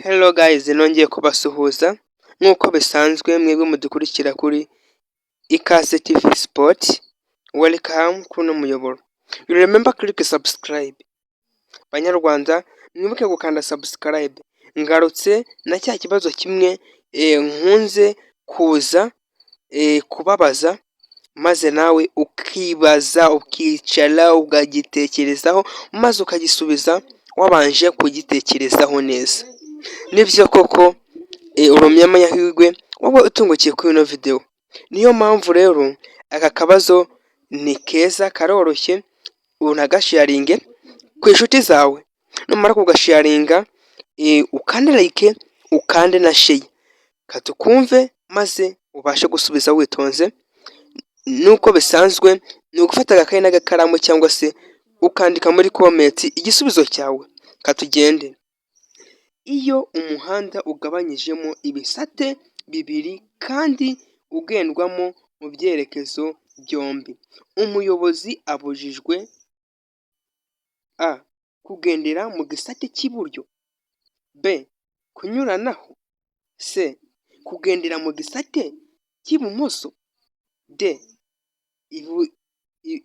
Hello guys, nongeye kubasuhuza nk'uko bisanzwe mwebwe mudukurikira kuri Ikaze TV Sport. Welcome kuno muyoboro. You remember click subscribe. Banyarwanda mwibuke gukanda subscribe. Ngarutse na cya kibazo kimwe nkunze kuza kubabaza maze nawe ukibaza ukicara ugagitekerezaho maze ukagisubiza wabanje kugitekerezaho neza. Nibyo koko urumyamo yahigwe wowe utungukiye kuri ino video. Niyo mpamvu rero aka kabazo ni keza karoroshye, unagasharinge ku inshuti zawe, numara kugasharinga ukande like ukande na share katukumve maze ubashe gusubiza witonze. Nuko bisanzwe ni ugufata agakayi n'agakaramu cyangwa se ukandika muri comment igisubizo cyawe katugende. Iyo umuhanda ugabanyijemo ibisate bibiri kandi ugendwamo mu byerekezo byombi, umuyobozi abujijwe a. kugendera mu gisate cy'iburyo, b. kunyuranaho, c. kugendera mu gisate cy'ibumoso, d.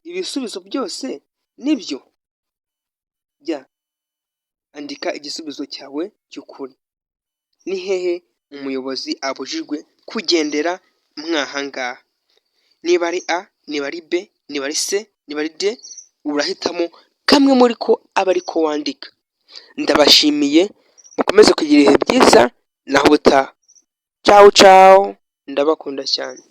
ibisubizo byose nibyo. Jya andika igisubizo cyawe cy'ukuri. Ni hehe umuyobozi abujijwe kugendera mwahangaha? Niba ari a, niba ari b, niba ari c, niba ari d, urahitamo kamwe muri ko aba ariko wandika. Ndabashimiye, mukomeze kugira ibihe byiza naho ubutaha. Ciao ciao, ndabakunda cyane.